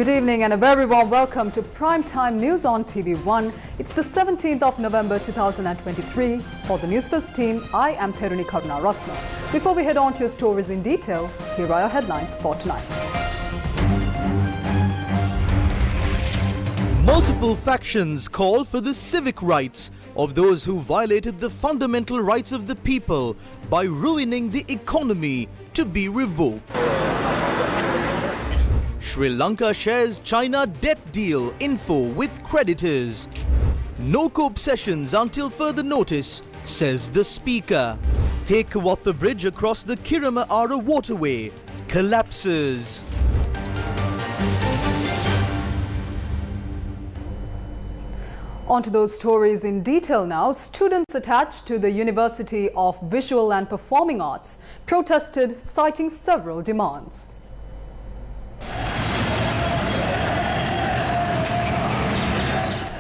Good evening and a very warm welcome to Primetime News on TV1. It's the 17th of November 2023. For the Newsfirst team, I am Peruni Karunaratna. Before we head on to your stories in detail, here are your headlines for tonight. Multiple factions call for the civic rights of those who violated the fundamental rights of the people by ruining the economy to be revoked. Sri Lanka shares China debt deal info with creditors. No cope sessions until further notice, says the Speaker. Hekawatha Bridge across the Kirama-Ara waterway collapses. On to those stories in detail now. Students attached to the University of Visual and Performing Arts protested, citing several demands.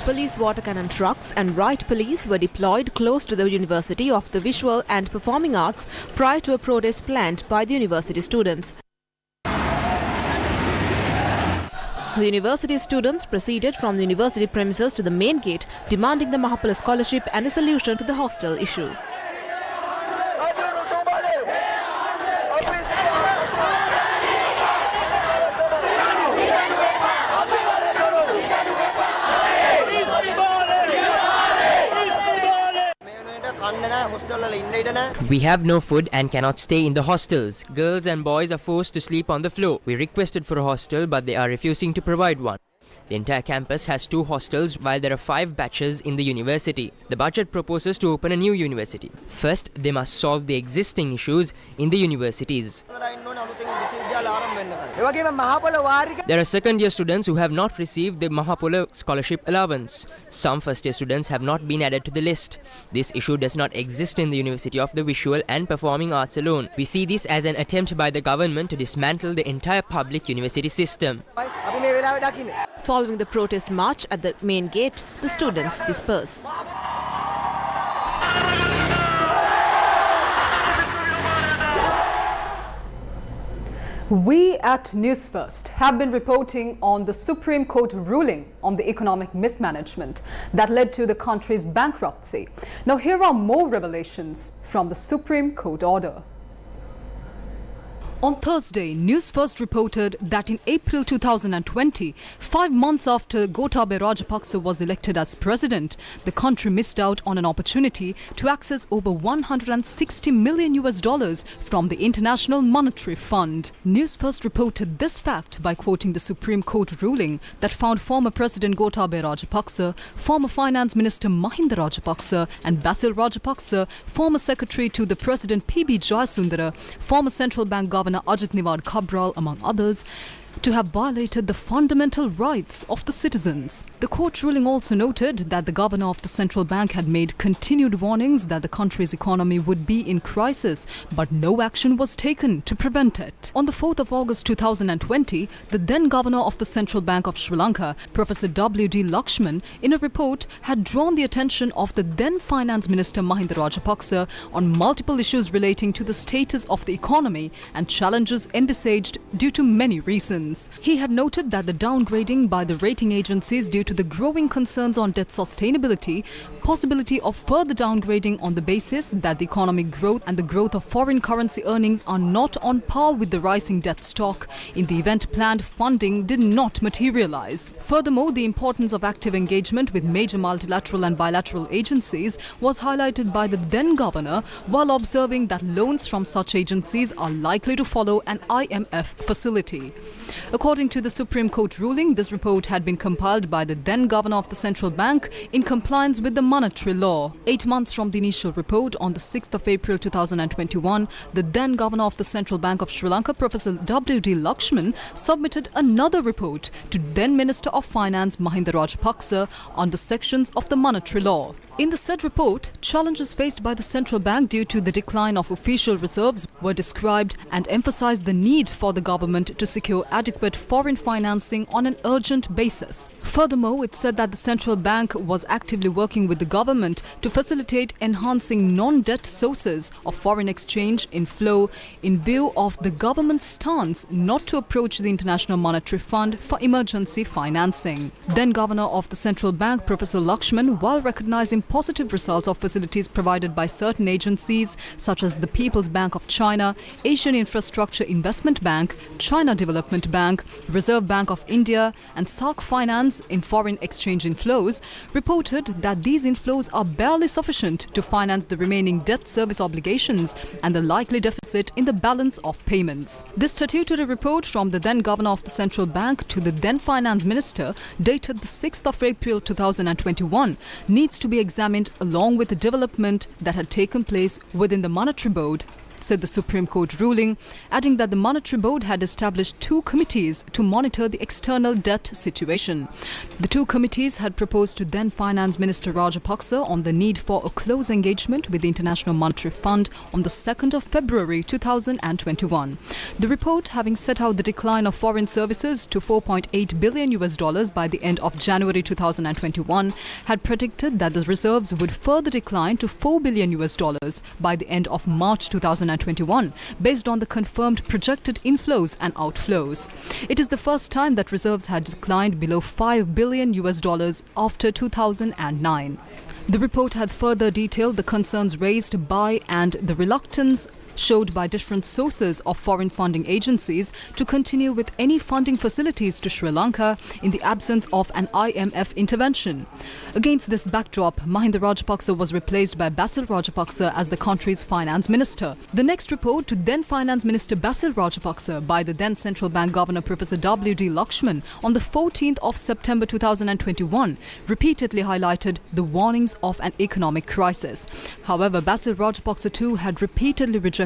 Police water cannon trucks and riot police were deployed close to the University of the Visual and Performing Arts prior to a protest planned by the university students. The university students proceeded from the university premises to the main gate, demanding the Mahapala scholarship and a solution to the hostel issue. We have no food and cannot stay in the hostels. Girls and boys are forced to sleep on the floor. We requested for a hostel, but they are refusing to provide one. The entire campus has 2 hostels while there are 5 batches in the university. The budget proposes to open a new university. First, they must solve the existing issues in the universities. There are second-year students who have not received the Mahapala scholarship allowance. Some first-year students have not been added to the list. This issue does not exist in the University of the Visual and Performing Arts alone. We see this as an attempt by the government to dismantle the entire public university system. Following the protest march at the main gate, the students dispersed. We at Newsfirst have been reporting on the Supreme Court ruling on the economic mismanagement that led to the country's bankruptcy. Now here are more revelations from the Supreme Court order. On Thursday, Newsfirst reported that in April 2020, 5 months after Gotabaya Rajapaksa was elected as president, the country missed out on an opportunity to access over $160 million from the International Monetary Fund. Newsfirst reported this fact by quoting the Supreme Court ruling that found former President Gotabaya Rajapaksa, former Finance Minister Mahinda Rajapaksa and Basil Rajapaksa, former Secretary to the President P.B. Jayasundara, former Central Bank Governor Ajit Niwad Cabral, among others, to have violated the fundamental rights of the citizens. The court ruling also noted that the governor of the central bank had made continued warnings that the country's economy would be in crisis, but no action was taken to prevent it. On the 4th of August 2020, the then governor of the Central Bank of Sri Lanka, Professor W.D. Lakshman, in a report had drawn the attention of the then finance minister Mahinda Rajapaksa on multiple issues relating to the status of the economy and challenges envisaged due to many reasons. He had noted that the downgrading by the rating agencies due to the growing concerns on debt sustainability, possibility of further downgrading on the basis that the economic growth and the growth of foreign currency earnings are not on par with the rising debt stock in the event planned funding did not materialize. Furthermore, the importance of active engagement with major multilateral and bilateral agencies was highlighted by the then governor while observing that loans from such agencies are likely to follow an IMF facility. According to the Supreme Court ruling, this report had been compiled by the then governor of the central bank in compliance with the monetary law. 8 months from the initial report, on the 6th of April 2021, the then governor of the Central Bank of Sri Lanka, Professor W.D. Lakshman, submitted another report to then Minister of Finance Mahinda Rajapaksa on the sections of the monetary law. In the said report, challenges faced by the central bank due to the decline of official reserves were described and emphasized the need for the government to secure adequate foreign financing on an urgent basis. Furthermore, it said that the central bank was actively working with the government to facilitate enhancing non-debt sources of foreign exchange inflow in view of the government's stance not to approach the International Monetary Fund for emergency financing. Then Governor of the Central Bank, Professor Lakshman, while recognizing positive results of facilities provided by certain agencies such as the People's Bank of China, Asian Infrastructure Investment Bank, China Development Bank, Reserve Bank of India and SAARC Finance in foreign exchange inflows, reported that these inflows are barely sufficient to finance the remaining debt service obligations and the likely deficit in the balance of payments. This statutory report from the then Governor of the Central Bank to the then Finance Minister, dated the 6th of April 2021, needs to be examined along with the development that had taken place within the Monetary Board, said the Supreme Court ruling, adding that the Monetary Board had established 2 committees to monitor the external debt situation. The 2 committees had proposed to then Finance Minister Rajapaksa on the need for a close engagement with the International Monetary Fund on the 2nd of February 2021. The report, having set out the decline of foreign services to $4.8 billion by the end of January 2021, had predicted that the reserves would further decline to $4 billion by the end of March 2021, based on the confirmed projected inflows and outflows. It is the first time that reserves had declined below $5 billion after 2009. The report had further detailed the concerns raised by and the reluctance showed by different sources of foreign funding agencies to continue with any funding facilities to Sri Lanka in the absence of an IMF intervention. Against this backdrop, Mahinda Rajapaksa was replaced by Basil Rajapaksa as the country's finance minister. The next report to then Finance Minister Basil Rajapaksa by the then Central Bank Governor Professor W.D. Lakshman on the 14th of September 2021 repeatedly highlighted the warnings of an economic crisis. However, Basil Rajapaksa too had repeatedly rejected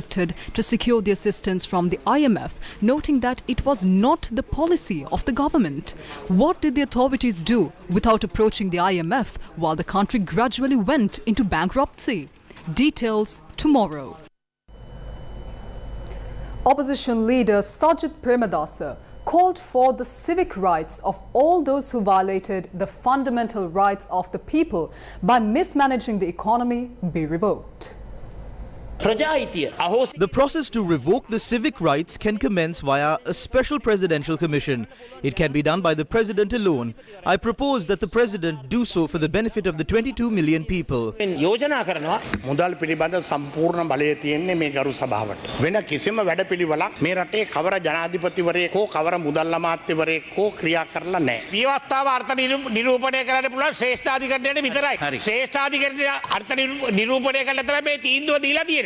to secure the assistance from the IMF, noting that it was not the policy of the government. What did the authorities do without approaching the IMF while the country gradually went into bankruptcy? Details tomorrow. Opposition leader Sajid Premadasa called for the civic rights of all those who violated the fundamental rights of the people by mismanaging the economy be revoked. The process to revoke the civic rights can commence via a special presidential commission. It can be done by the president alone. I propose that the president do so for the benefit of the 22 million people.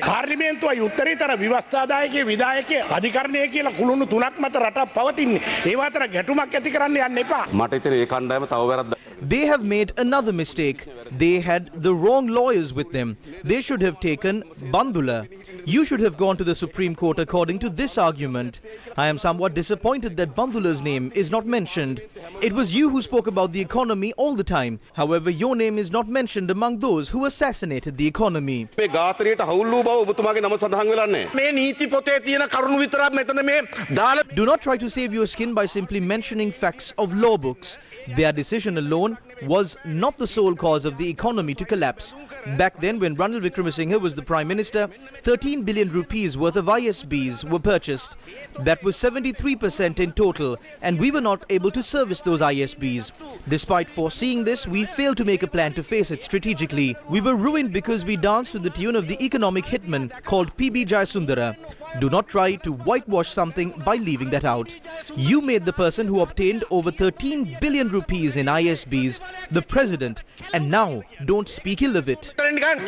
පාර්ලිමේන්තුවයි උත්තරීතර ව්‍යවස්ථාදායකයේ විධායකයේ අධිකරණයේ කියලා කුළුණු තුනක් මත රටක් පවතින්නේ. ඒව අතර ගැටුමක් ඇති කරන්න යන්න එපා. මට හිතෙන්නේ ඒ කණ්ඩායම තව වැරද්දක්. They have made another mistake. They had the wrong lawyers with them. They should have taken Bandula. You should have gone to the Supreme Court according to this argument. I am somewhat disappointed that Bandula's name is not mentioned. It was you who spoke about the economy all the time. However, your name is not mentioned among those who assassinated the economy. මේ ගාතරියට හවුල් වූ බව ඔබතුමාගේ නම සඳහන් වෙලා නැහැ. මේ නීති පොතේ තියෙන කරුණු විතරක් මෙතන මේ දාලා. Do not try to save your skin by simply mentioning facts of law books. Their decision alone was not the sole cause of the economy to collapse. Back then, when Ranil Wickremesinghe was the Prime Minister, 13 billion rupees worth of ISBs were purchased. That was 73% in total, and we were not able to service those ISBs. Despite foreseeing this, we failed to make a plan to face it strategically. We were ruined because we danced to the tune of the economic hitman called PB Jayasundara. Do not try to whitewash something by leaving that out. You made the person who obtained over 13 billion rupees in ISBs the president, and now don't speak ill of it.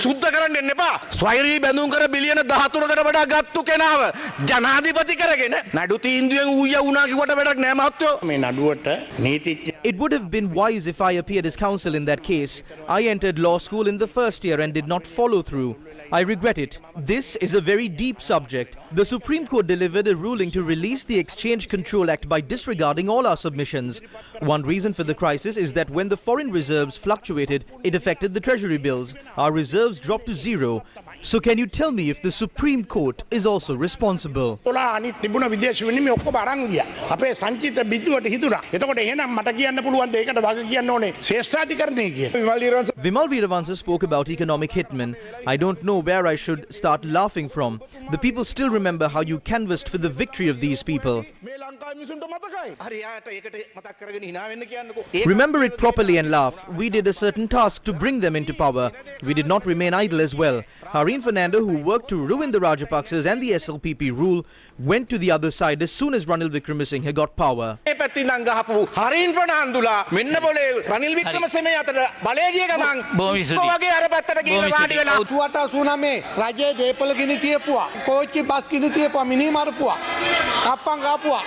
සුද්ධ කරන්න එන්න එපා. ස්වෛරී බැඳුම් කර බිලියන 13කට වඩා ගත්තු කෙනාව ජනාධිපති කරගෙන නඩු තීන්දුවෙන් ඌය වුණා කිව්වට වැඩක් නෑ මහත්තයෝ. මේ නඩුවට නීතිඥ. It would have been wise if I appeared as counsel in that case. I entered law school in the first year and did not follow through. I regret it. This is a very deep subject. The Supreme Court delivered a ruling to release the Exchange Control Act by disregarding all our submissions. One reason for the crisis is that when the foreign reserves fluctuated, it affected the treasury bills. Our reserves dropped to zero. So can you tell me if the Supreme Court is also responsible? අනිත් තිබුණ විදේශ විනිමය ඔක්කොම අරන් ගියා. අපේ සංචිත බිඳුවට හිතුණා. එතකොට එහෙනම් මට කියන්න පුළුවන් ද ඒකට වග කියන්න ඕනේ ශ්‍රේෂ්ඨාධිකරණය කියලා. Vimal Veeravansa spoke about economic hitmen. I don't know where I should start laughing from. The people still remember how you canvassed for the victory of these people. Remember it properly and laugh. We did a certain task to bring them into power. We did not remain idle as well. Hareen Fernando, who worked to ruin the Rajapaksas and the SLPP rule, went to the other side as soon as Ranil Wickremesinghe got power. Hareen Fernandola මෙන්න બોලේ රනිල් වික්‍රමසිංහ අතර බලය ගිය ගමන් කොවගේ අර පැත්තට ගිහින් වාඩි වෙලා 89 රජයේ දේපල ගිනි තියපුවා කෝච්චි බස් ගිනි තියපුවා මිනි මරපුවා කප්පන් ගාපුවා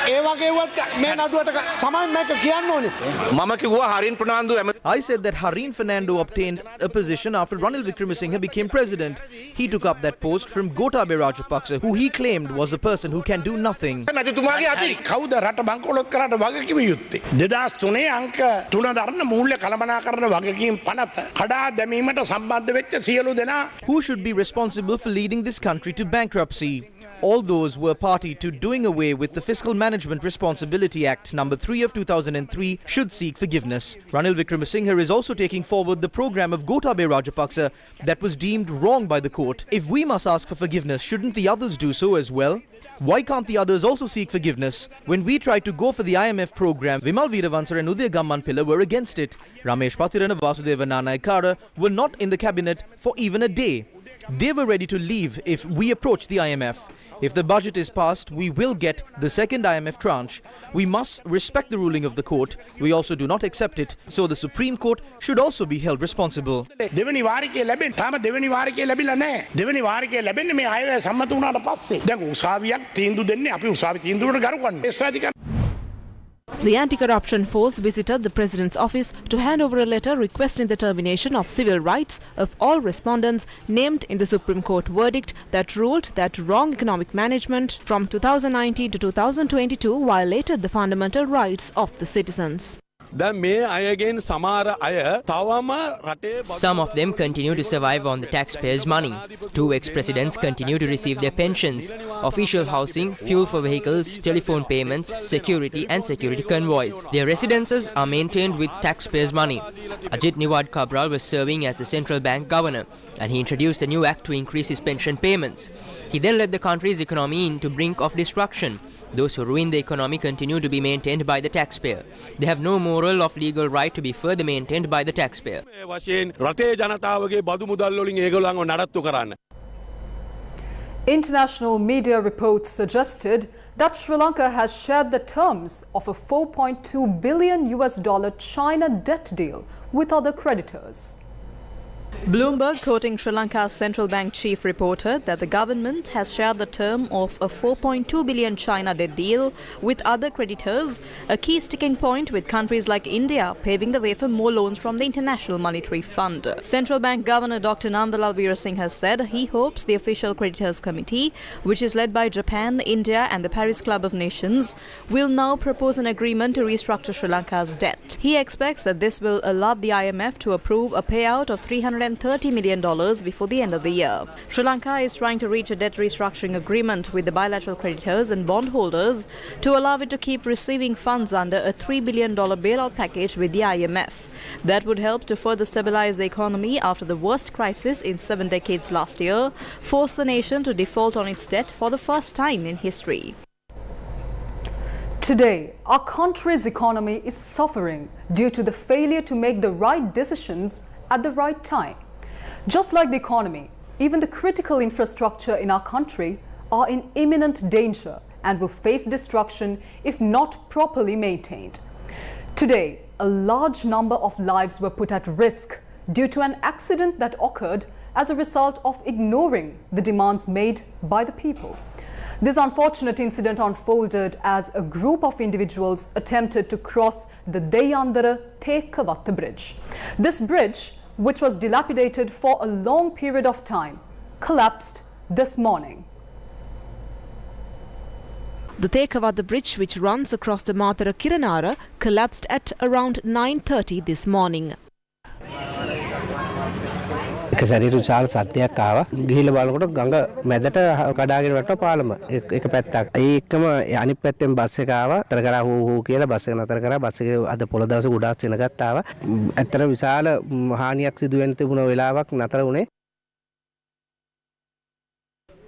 ඒ වගේ වත් මේ නඩුවට තමයි මේක කියන්න ඕනේ මම කිව්වා හරින් Fernando I said that Hareen Fernando obtained a position after Ranil Wickremesinghe became president. He took up that post from Gotabaya Rajapaksa, who he claimed was a person who can do nothing. නැතිතුමාගේ අති කවුද රට බංකොලොත් කරාට වගකීම යුත්තේ 2003 අංක 3 දරන මූල්‍ය කළමනාකරන වගකීම් පනත කඩා දැමීමට සම්බන්ධ වෙච්ච සියලු දෙනා Who should be responsible for leading this country to bankruptcy? All those were party to doing away with the Fiscal Management Responsibility Act number 3 of 2003 should seek forgiveness. Ranil Wickremesinghe is also taking forward the program of Gotabaya Rajapaksa that was deemed wrong by the court. If we must ask for forgiveness, shouldn't the others do so as well? Why can't the others also seek forgiveness? When we tried to go for the IMF program, Vimal Veeravansa and Udaya Gammanpilla were against it. Ramesh Pathirana and Vasudeva Nanayakkara were not in the cabinet for even a day. They were ready to leave if we approach the IMF. If the budget is passed, we will get the second IMF tranche. We must respect the ruling of the court. We also do not accept it. So the Supreme Court should also be held responsible. දෙවෙනි වාරිකේ ලැබෙන්න තාම දෙවෙනි වාරිකේ ලැබිලා නැහැ. දෙවෙනි වාරිකේ ලැබෙන්නේ මේ අයවැය සම්මත වුණාට පස්සේ. දැන් උසාවියක් තීන්දුව දෙන්නේ අපි උසාවි තීන්දුවට ගරු කරනවා. The anti-corruption force visited the president's office to hand over a letter requesting the termination of civil rights of all respondents named in the Supreme Court verdict that ruled that wrong economic management from 2019 to 2022 violated the fundamental rights of the citizens. Some of them continue to survive on the taxpayers' money. 2 ex-presidents continue to receive their pensions, official housing, fuel for vehicles, telephone payments, security and security convoys. Their residences are maintained with taxpayers' money. Ajit Niwad Cabral was serving as the central bank governor, and he introduced a new act to increase his pension payments. He then led the country's economy into brink of destruction. Those who ruin the economy continue to be maintained by the taxpayer. They have no moral or legal right to be further maintained by the taxpayer. International media reports suggested that Sri Lanka has shared the terms of a $4.2 billion China debt deal with other creditors. Bloomberg, quoting Sri Lanka's central bank chief, reported that the government has shared the term of a $4.2 billion China debt deal with other creditors, a key sticking point with countries like India, paving the way for more loans from the International Monetary Fund. Central Bank Governor Dr. Nandalal Veerasinghe has said he hopes the official creditors committee, which is led by Japan, India and the Paris Club of Nations, will now propose an agreement to restructure Sri Lanka's debt. He expects that this will allow the IMF to approve a payout of $330 million before the end of the year. Sri Lanka is trying to reach a debt restructuring agreement with the bilateral creditors and bondholders to allow it to keep receiving funds under a $3 billion bailout package with the IMF. That would help to further stabilize the economy after the worst crisis in 7 decades last year forced the nation to default on its debt for the first time in history. Today, our country's economy is suffering due to the failure to make the right decisions at the right time. Just like the economy, even the critical infrastructure in our country are in imminent danger and will face destruction if not properly maintained. Today, a large number of lives were put at risk due to an accident that occurred as a result of ignoring the demands made by the people. This unfortunate incident unfolded as a group of individuals attempted to cross the Deyandara Thekavatta bridge. This bridge, which was dilapidated for a long period of time, collapsed this morning. The Thekawatha Bridge, which runs across the Mathara Kiranara, collapsed at around 9:30 this morning. සැරිරු විශාල සත්‍යයක් ආවා. ගිහිල්ලා බලනකොට ගඟ මැදට කඩාගෙන වැටුණා පාලම. එක පැත්තක්. ඒ එක්කම අනිත් පැත්තෙන් බස් එක ආවා. අතර කරා හූ හූ කියලා බස් එක නතර කරා. බස් එකේ අද පොළ දවසේ ගොඩාක් සෙනගත් ආවා. ඇත්තට විශාල හානියක් සිදු වෙන්න තිබුණ වෙලාවක් නතර වුණේ.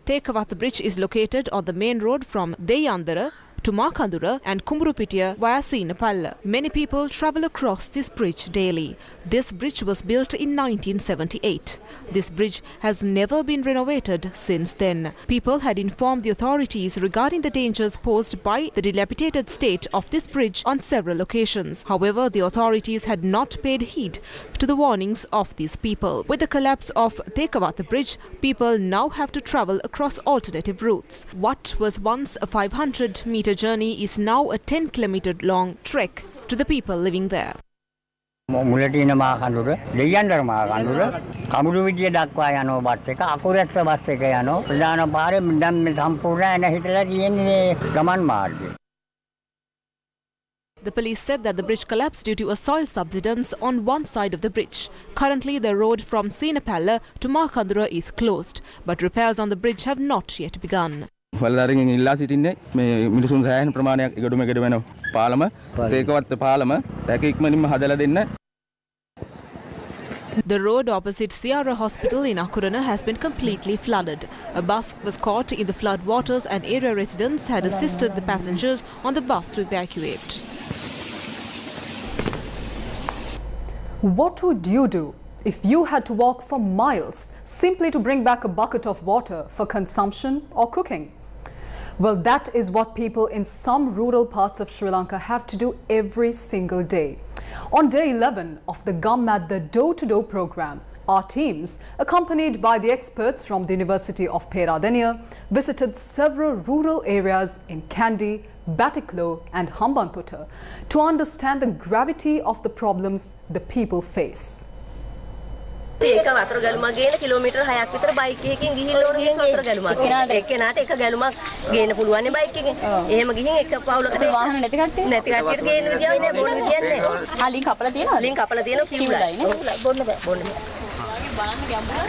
Thekawatha Bridge is located on the main road from Deyandara to Makandura and Kumurupitiya via Sinapalla. Many people travel across this bridge daily. This bridge was built in 1978. This bridge has never been renovated since then. People had informed the authorities regarding the dangers posed by the dilapidated state of this bridge on several occasions. However, the authorities had not paid heed to the warnings of these people. With the collapse of Thekawatha Bridge, people now have to travel across alternative routes. What was once a 500-meter journey is now a 10-kilometer long trek to the people living there. මුලටින මා කඳුර දෙයන්දර මා කඳුර කමුළු විදිය දක්වා යනවා bus එක අකුරැස්ස bus එක යනවා ප්‍රධාන පාරේ දැන් මේ සම්පූර්ණ නැහිටලා තියෙන්නේ ගමන් මාර්ගය. The police said that the bridge collapsed due to a soil subsidence on one side of the bridge. Currently, the road from Sinapalla to Makandura is closed, but repairs on the bridge have not yet begun. වලදාරින් ඉල්ලා සිටින්නේ මේ මිනිසුන් සෑහෙන ප්‍රමාණයක් ඉගඩුම වෙන පාලම තේකවත් පාලම දැක ඉක්මනින්ම හදලා දෙන්න. The road opposite Sirasa Hospital in Akurana has been completely flooded. A bus was caught in the flood waters and area residents had assisted the passengers on the bus to evacuate. What would you do if you had to walk for miles simply to bring back a bucket of water for consumption or cooking? Well, that is what people in some rural parts of Sri Lanka have to do every single day. On day 11 of the Gum at the Door-to-Door program, our teams, accompanied by the experts from the University of Peradeniya, visited several rural areas in Kandy, Batiklo and Hambantota to understand the gravity of the problems the people face. ඒක වතුර ගැලුමක් ගේන kilometre 6ක් විතර bike එකකින් ගිහිල්ලා ඕන ගිහින් වතුර ගැලුමක්. එක්කෙනාට එක ගැලුමක් ගේන්න පුළුවන් නේ බයික් එකෙන්. එහෙම ගිහින් එක පවුලකට වාහන නැති කට්ටියට ගේන්න විදියක් නෑ බොන්න විදියක් නෑ. ලින්ක් කපලා තියෙනවා. ලින්ක් කපලා තියෙනවා කිව්ලයි නේ. බොන්න බෑ බොන්න බෑ. බලන්න ගැඹුර.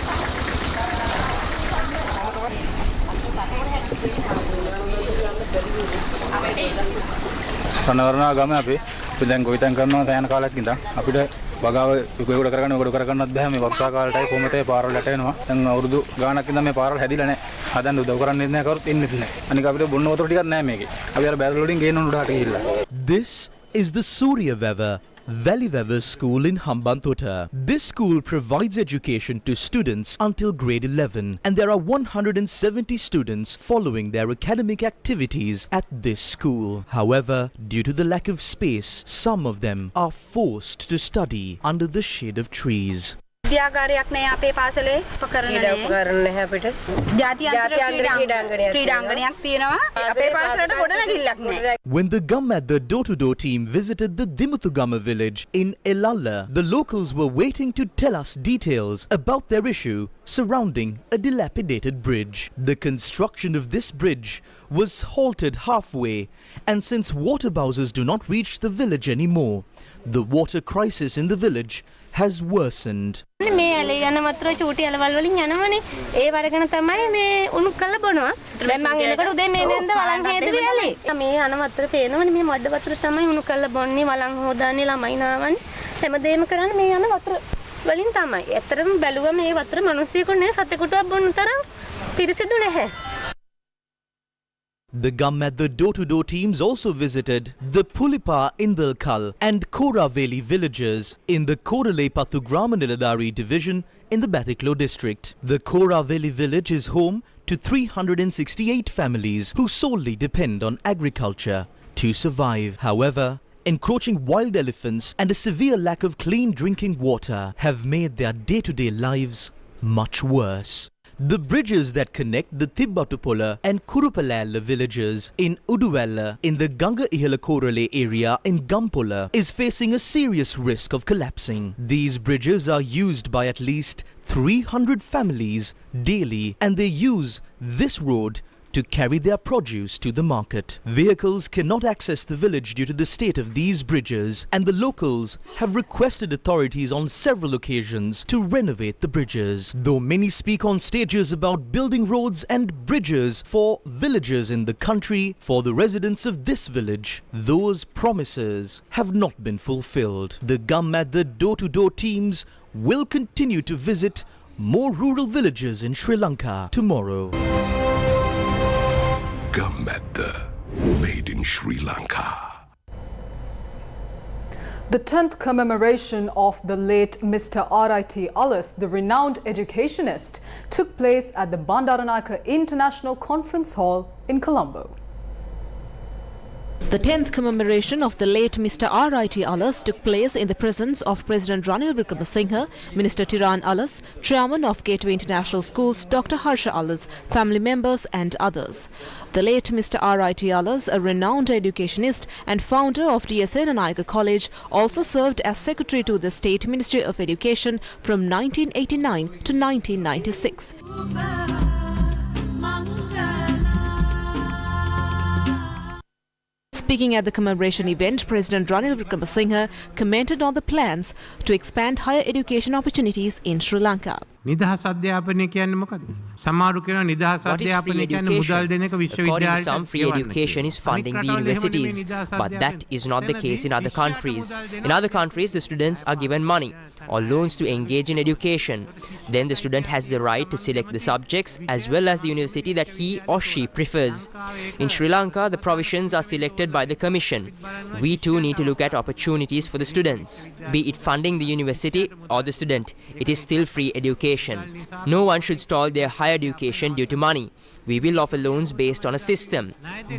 සනවරණා ගම අපි දැන් ගොවිතැන් කරනවා තැන කාලයක් ඉඳන් අපිට වගාව උගුඩ කරගන්නත් බෑ මේ වර්ෂා කාලයටයි කොහොමද පාරවල් යටේනවා දැන් අවුරුදු ගාණක් ඉඳන් මේ පාරවල් හැදිලා නැහැ හදන්න උදව් කරන්නේ නැහැ කවුරුත් ඉන්නේ නැහැ අනික අපිට බොන්න වතුර ටිකක් නැහැ මේකේ අපි අර බැරල් වලින් ගේන්න උඩට ගිහිල්ලා. This is the Surya Valley Weather School in Hambantota. This school provides education to students until grade 11 and there are 170 students following their academic activities at this school. However, due to the lack of space, some of them are forced to study under the shade of trees. විද්‍යාගාරයක් නැහැ අපේ පාසලේ උපකරණ නැහැ අපිට. ජාත්‍යන්තර ක්‍රීඩාංගණයක් තියෙනවා. අපේ පාසලට ගොඩනැගිල්ලක් නැහැ. When the Gum at the Door-to-Door team visited the Dimutugama village in Elalla, the locals were waiting to tell us details about their issue surrounding a dilapidated bridge. The construction of this bridge was halted halfway, and since water bowsers do not reach the village anymore, the water crisis in the village has worsened. මේ ඇලේ යන වතුර චූටි ඇලවල් වලින් යනවනේ. ඒ වරගෙන තමයි මේ උණු කළ බොනවා. දැන් මං එනකොට උදේ මේ නෙන්ද වලන් හේදුවේ ඇලේ. මේ යන වතුර පේනවනේ මේ මඩ වතුර තමයි උණු කළ බොන්නේ වලන් හොදාන්නේ ළමයි නාවන්නේ. හැමදේම කරන්නේ මේ යන වතුර වලින් තමයි. ඇත්තටම බැලුවා මේ වතුර මිනිස්සුෙකුට නේ සතෙකුටවත් බොන්න තරම් පිරිසිදු නැහැ. The Gum at the Door-to-Door teams also visited the Pulipa Indalkal and Koraveli villages in the Koralepattu Grama division in the Batiklo district. The Koraveli village is home to 368 families who solely depend on agriculture to survive. However, encroaching wild elephants and a severe lack of clean drinking water have made their day-to-day lives much worse. The bridges that connect the Tibbatupola and Kurupalala villages in Uduwella in the Ganga Ihala Korale area in Gampola is facing a serious risk of collapsing. These bridges are used by at least 300 families daily and they use this road to carry their produce to the market. Vehicles cannot access the village due to the state of these bridges, and the locals have requested authorities on several occasions to renovate the bridges. Though many speak on stages about building roads and bridges for villages in the country, for the residents of this village, those promises have not been fulfilled. The Gammadda door-to-door teams will continue to visit more rural villages in Sri Lanka tomorrow. Gammadda, made in Sri Lanka. The 10th commemoration of the late Mr. R.I.T. Ullis, the renowned educationist, took place at the Bandaranaike International Conference Hall in Colombo. The 10th commemoration of the late Mr. R.I.T. Ullis took place in the presence of President Ranil Wickremesinghe, Minister Tiran Ullis, Chairman of Gateway International Schools Dr. Harsha Ullis, family members and others. The late Mr. R.I.T. Ullis, a renowned educationist and founder of D.S. Naika College, also served as Secretary to the State Ministry of Education from 1989 to 1996. Speaking at the commemoration event, President Ranil Wickremesinghe commented on the plans to expand higher education opportunities in Sri Lanka. නිදහස් අධ්‍යාපනය කියන්නේ මොකක්ද? සමහරු කියනවා නිදහස් අධ්‍යාපනය කියන්නේ මුදල් දෙන එක විශ්වවිද්‍යාලයට. According to some, free education is funding the universities, but that is not the case in other countries. In other countries, the students are given money or loans to engage in education. Then the student has the right to select the subjects as well as the university that he or she prefers. In Sri Lanka, the provisions are selected by the Commission. We too need to look at opportunities for the students. Be it funding the university or the student, it is still free education. No one should stall their higher education due to money. We will offer loans based on a system.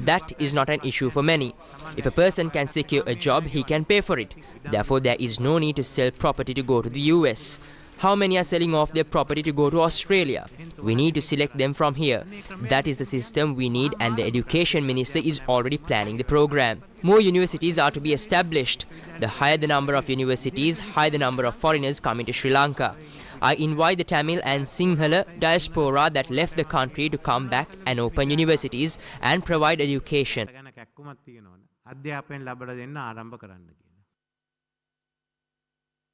That is not an issue for many. If a person can secure a job, he can pay for it. Therefore, there is no need to sell property to go to the US. How many are selling off their property to go to Australia? We need to select them from here. That is the system we need, and the Education Minister is already planning the program. More universities are to be established. The higher the number of universities, higher the number of foreigners coming to Sri Lanka. I invite the Tamil and Sinhala diaspora that left the country to come back and open universities and provide education.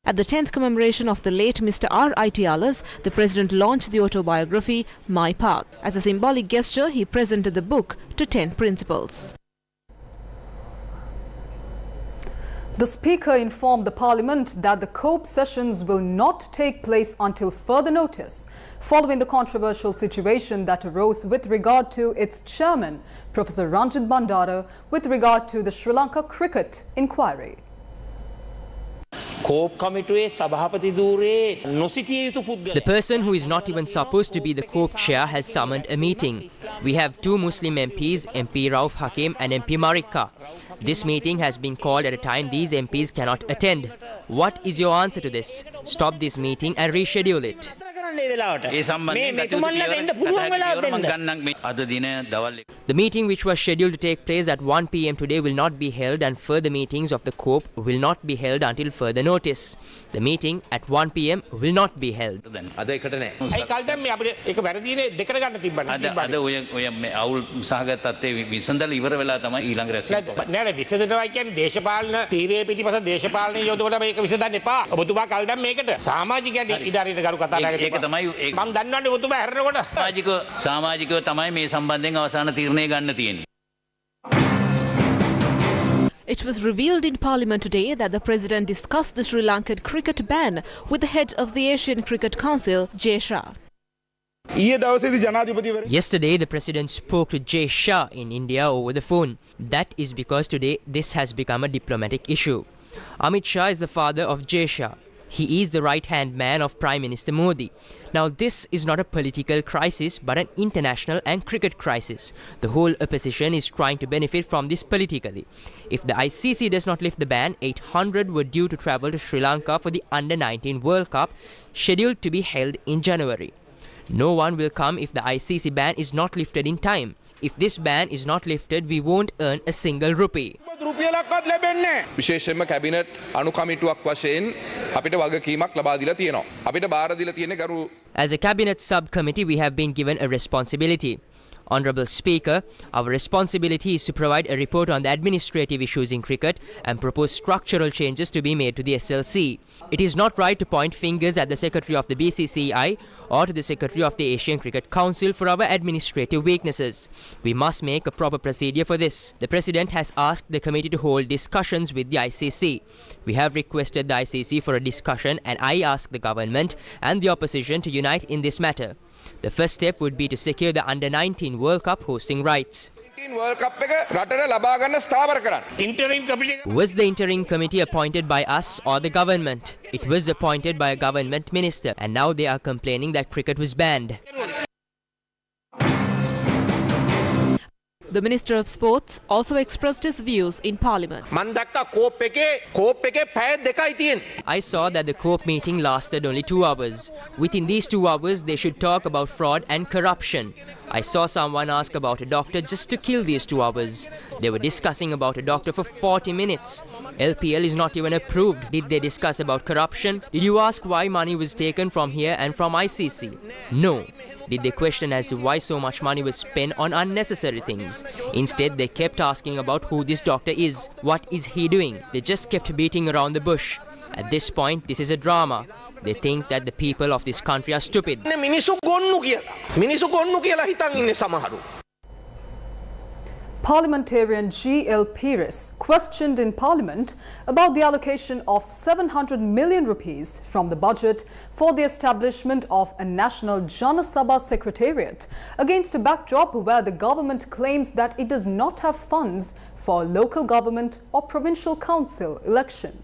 At the 10th commemoration of the late Mr. R.I.T. Ullis, the President launched the autobiography, My Path. As a symbolic gesture, he presented the book to 10 principals. The Speaker informed the Parliament that the COPE sessions will not take place until further notice, following the controversial situation that arose with regard to its chairman, Professor Ranjit Bandara, with regard to the Sri Lanka cricket inquiry. The person who is not even supposed to be the COPE chair has summoned a meeting. We have two Muslim MPs, MP Rauf Hakim and MP Marika. This meeting has been called at a time these MPs cannot attend. What is your answer to this? Stop this meeting and reschedule it. The meeting which was scheduled to take place at 1 p.m. today will not be held, and further meetings of the COPE will not be held until further notice. The meeting at 1 p.m. will not be held. It was revealed in Parliament today that the President discussed the Sri Lankan cricket ban with the head of the Asian Cricket Council, Jay Shah. Yesterday, the President spoke to Jay Shah in India over the phone. That is because today this has become a diplomatic issue. Amit Shah is the father of Jay Shah. He is the right-hand man of Prime Minister Modi. Now, this is not a political crisis, but an international and cricket crisis. The whole opposition is trying to benefit from this politically. If the ICC does not lift the ban, 800 were due to travel to Sri Lanka for the Under-19 World Cup, scheduled to be held in January. No one will come if the ICC ban is not lifted in time. If this ban is not lifted, we won't earn a single rupee. විශේෂයෙන්ම cabinet අනුකමිටුවක් වශයෙන් අපිට වගකීමක් ලබා දීලා තියෙනවා. අපිට බාර දීලා තියෙන්නේ ගරු. As a cabinet subcommittee, we have been given a responsibility. Honourable Speaker, our responsibility is to provide a report on the administrative issues in cricket and propose structural changes to be made to the SLC. It is not right to point fingers at the Secretary of the BCCI or to the Secretary of the Asian Cricket Council for our administrative weaknesses. We must make a proper procedure for this. The President has asked the committee to hold discussions with the ICC. We have requested the ICC for a discussion, and I ask the government and the opposition to unite in this matter. The first step would be to secure the Under-19 World Cup hosting rights. Was the interim committee appointed by us or the government? It was appointed by a government minister, and now they are complaining that cricket was banned. The Minister of Sports also expressed his views in Parliament. I saw that the COPE meeting lasted only 2 hours. Within these 2 hours, they should talk about fraud and corruption. I saw someone ask about a doctor just to kill these 2 hours. They were discussing about a doctor for 40 minutes. LPL is not even approved. Did they discuss about corruption? Did you ask why money was taken from here and from ICC? No. Did they question as to why so much money was spent on unnecessary things? Instead, they kept asking about who this doctor is. What is he doing? They just kept beating around the bush. At this point, this is a drama. They think that the people of this country are stupid. Parliamentarian G.L. Pires questioned in Parliament about the allocation of 700 million rupees from the budget for the establishment of a National Jana Sabha Secretariat against a backdrop where the government claims that it does not have funds for a local government or provincial council election.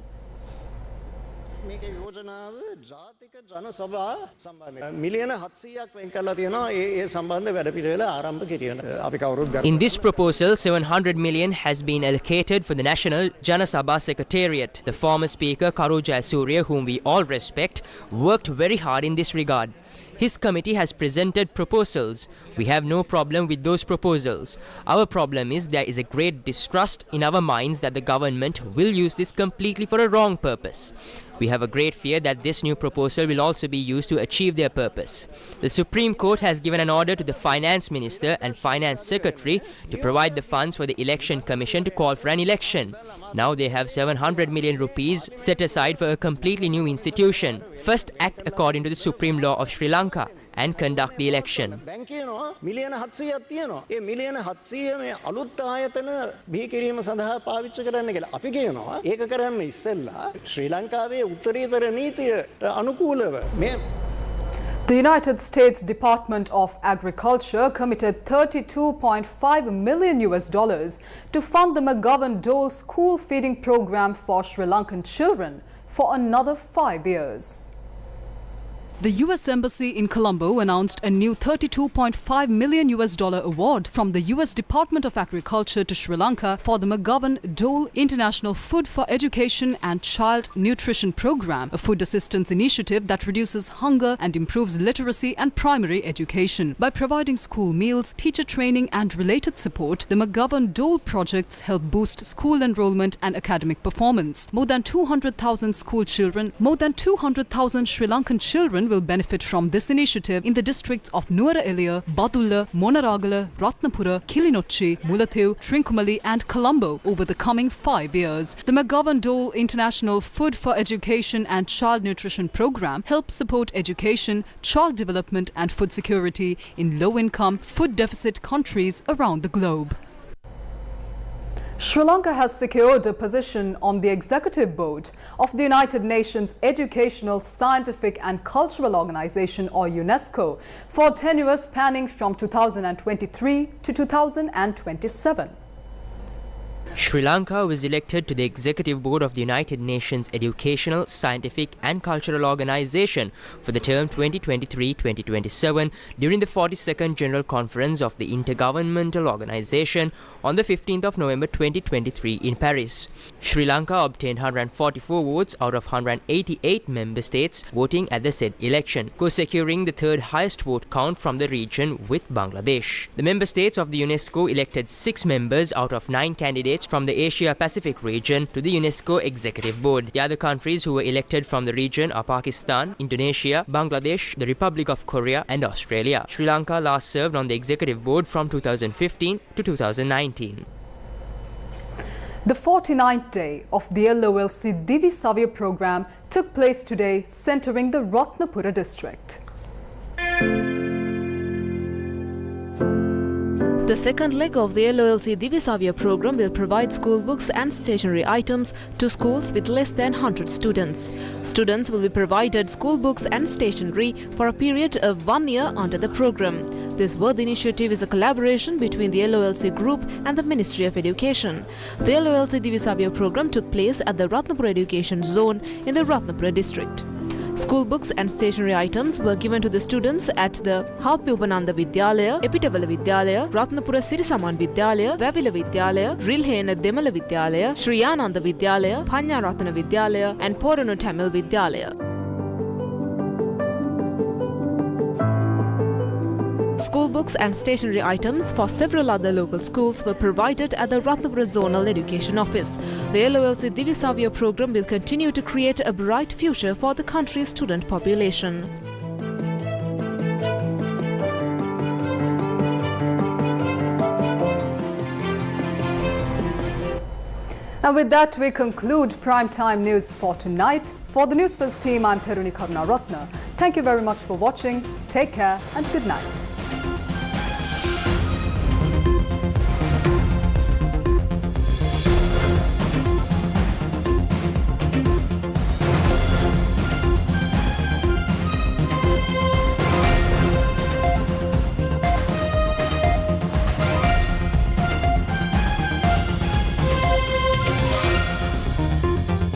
In this proposal, 700 million has been allocated for the National Jana Sabha Secretariat. The former Speaker, Karu Jayasuriya, whom we all respect, worked very hard in this regard. His committee has presented proposals. We have no problem with those proposals. Our problem is there is a great distrust in our minds that the government will use this completely for a wrong purpose. We have a great fear that this new proposal will also be used to achieve their purpose. The Supreme Court has given an order to the Finance Minister and Finance Secretary to provide the funds for the Election Commission to call for an election. Now they have 700 million rupees set aside for a completely new institution. First act according to the Supreme Law of Sri Lanka and conduct the election. The United States Department of Agriculture committed $32.5 million to fund the McGovern-Dole school feeding program for Sri Lankan children for another 5 years. The U.S. Embassy in Colombo announced a new $32.5 million award from the U.S. Department of Agriculture to Sri Lanka for the McGovern-Dole International Food for Education and Child Nutrition Program, a food assistance initiative that reduces hunger and improves literacy and primary education. By providing school meals, teacher training and related support, the McGovern-Dole projects help boost school enrollment and academic performance. More than 200,000 school children, more than 200,000 Sri Lankan children will benefit from this initiative in the districts of Nuwara Eliya, Badulla, Monaragala, Ratnapura, Kilinochchi, Mullaitivu, Trincomalee and Colombo over the coming 5 years. The McGovern-Dole International Food for Education and Child Nutrition Program helps support education, child development and food security in low-income, food-deficit countries around the globe. Sri Lanka has secured a position on the executive board of the United Nations Educational, Scientific and Cultural Organization or UNESCO for tenure spanning from 2023 to 2027. Sri Lanka was elected to the Executive Board of the United Nations Educational, Scientific and Cultural Organization for the term 2023-2027 during the 42nd General Conference of the Intergovernmental Organization on the 15th of November 2023 in Paris. Sri Lanka obtained 144 votes out of 188 member states voting at the said election, co-securing the third highest vote count from the region with Bangladesh. The member states of the UNESCO elected 6 members out of 9 candidates candidates from the Asia-Pacific region to the UNESCO Executive Board. The other countries who were elected from the region are Pakistan, Indonesia, Bangladesh, the Republic of Korea and Australia. Sri Lanka last served on the Executive Board from 2015 to 2019. The 49th day of the LOLC Divi Savya program took place today, centering the Ratnapura district. The second leg of the LOLC Divi Savya program will provide school books and stationery items to schools with less than 100 students. Students will be provided school books and stationery for a period of 1 year under the program. This worthy initiative is a collaboration between the LOLC Group and the Ministry of Education. The LOLC Divi Savya program took place at the Ratnapura Education Zone in the Ratnapura district. School books and stationery items were given to the students at the Haupupananda Vidyalaya, Epitavala Vidyalaya, Ratnapura Sirisaman Vidyalaya, Vavila Vidyalaya, Rilhena Demala Vidyalaya, Sri Ananda Vidyalaya, Panyaratana Vidyalaya and Porano Tamil Vidyalaya. School books and stationery items for several other local schools were provided at the Ratnapura Zonal Education Office. The LOLC Divi Savya program will continue to create a bright future for the country's student population. And with that, we conclude Primetime News for tonight. For the Newsfirst team, I'm Peruni Karunaratna. Thank you very much for watching. Take care and good night.